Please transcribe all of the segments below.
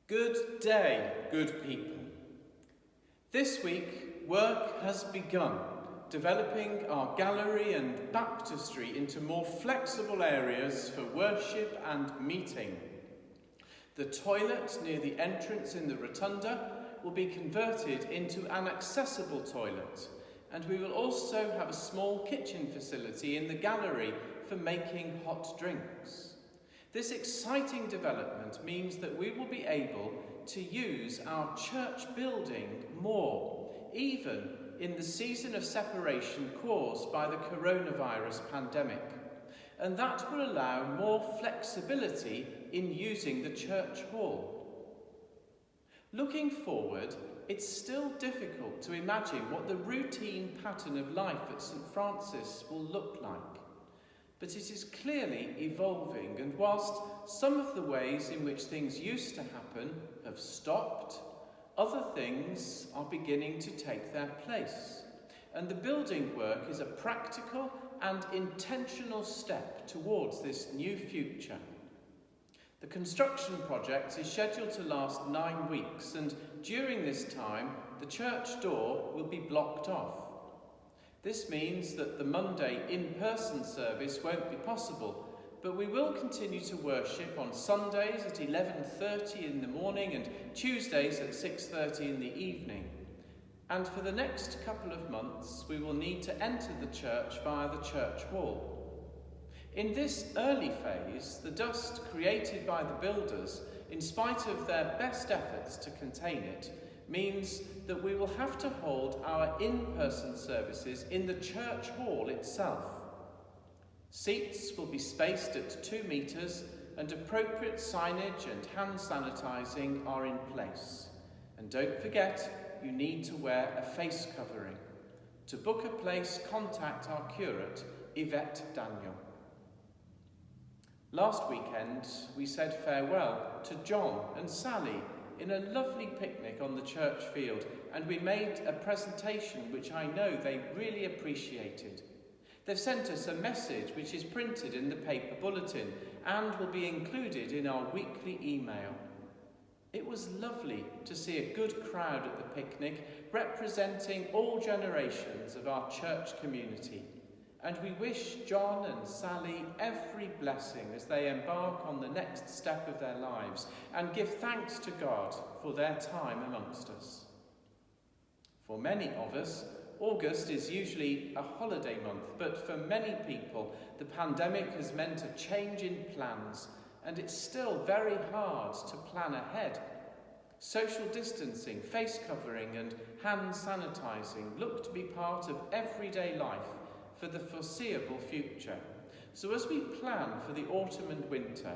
Good day, good people. This week, work has begun developing our gallery and baptistry into more flexible areas for worship and meeting. The toilet near the entrance in the rotunda will be converted into an accessible toilet, and we will also have a small kitchen facility in the gallery for making hot drinks. This exciting development means that we will be able to use our church building more, even in the season of separation caused by the coronavirus pandemic. And that will allow more flexibility in using the church hall. Looking forward, it's still difficult to imagine what the routine pattern of life at St. Francis will look like. But it is clearly evolving, and whilst some of the ways in which things used to happen have stopped, other things are beginning to take their place. And the building work is a practical and intentional step towards this new future. The construction project is scheduled to last 9 weeks, and during this time, the church door will be blocked off. This means that the Monday in-person service won't be possible, but we will continue to worship on Sundays at 11:30 in the morning and Tuesdays at 6:30 in the evening. And for the next couple of months, we will need to enter the church via the church hall. In this early phase, the dust created by the builders, in spite of their best efforts to contain it, means that we will have to hold our in-person services in the church hall itself. Seats will be spaced at 2 metres and appropriate signage and hand sanitising are in place. And don't forget, you need to wear a face covering. To book a place, contact our curate, Yvette Daniel. Last weekend, we said farewell to John and Sally in a lovely picnic on the church field, and we made a presentation which I know they really appreciated. They've sent us a message which is printed in the paper bulletin and will be included in our weekly email. It was lovely to see a good crowd at the picnic representing all generations of our church community. And we wish John and Sally every blessing as they embark on the next step of their lives and give thanks to God for their time amongst us. For many of us, August is usually a holiday month, but for many people, the pandemic has meant a change in plans, and it's still very hard to plan ahead. Social distancing, face covering and hand sanitising look to be part of everyday life for the foreseeable future. So as we plan for the autumn and winter,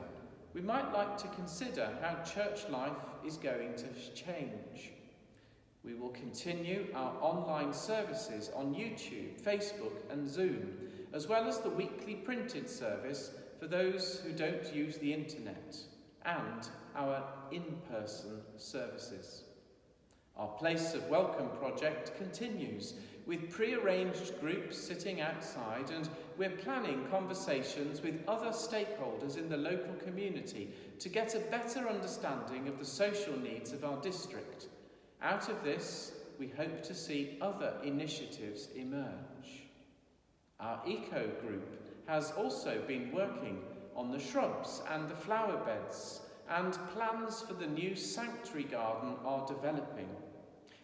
we might like to consider how church life is going to change. We will continue our online services on YouTube, Facebook and Zoom, as well as the weekly printed service for those who don't use the internet, and our in-person services. Our Place of Welcome project continues, with pre-arranged groups sitting outside, and we're planning conversations with other stakeholders in the local community to get a better understanding of the social needs of our district. Out of this, we hope to see other initiatives emerge. Our eco group has also been working on the shrubs and the flower beds, and plans for the new sanctuary garden are developing.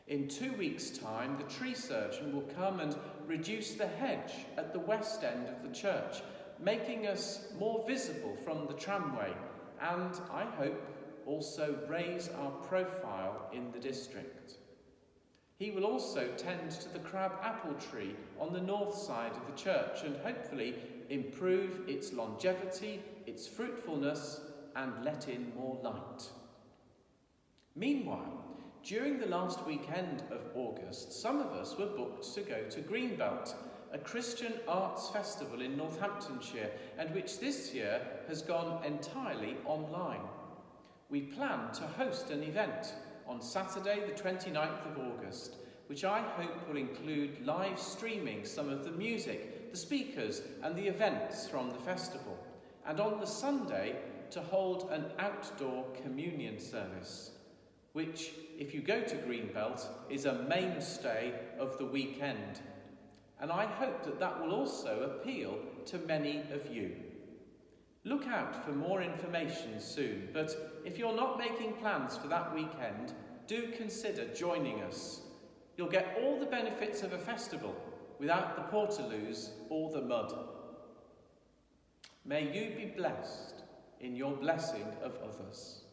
In 2 weeks' time, the tree surgeon will come and reduce the hedge at the west end of the church, making us more visible from the tramway, and I hope also raise our profile in the district. He will also tend to the crab apple tree on the north side of the church and hopefully improve its longevity, its fruitfulness, and let in more light. Meanwhile, during the last weekend of August, some of us were booked to go to Greenbelt, a Christian arts festival in Northamptonshire, and which this year has gone entirely online. We plan to host an event on Saturday the 29th of August, which I hope will include live streaming some of the music, the speakers and the events from the festival, and on the Sunday to hold an outdoor communion service. which, if you go to Greenbelt, is a mainstay of the weekend. And I hope that that will also appeal to many of you. Look out for more information soon, but if you're not making plans for that weekend, do consider joining us. You'll get all the benefits of a festival without the portaloos or the mud. May you be blessed in your blessing of others.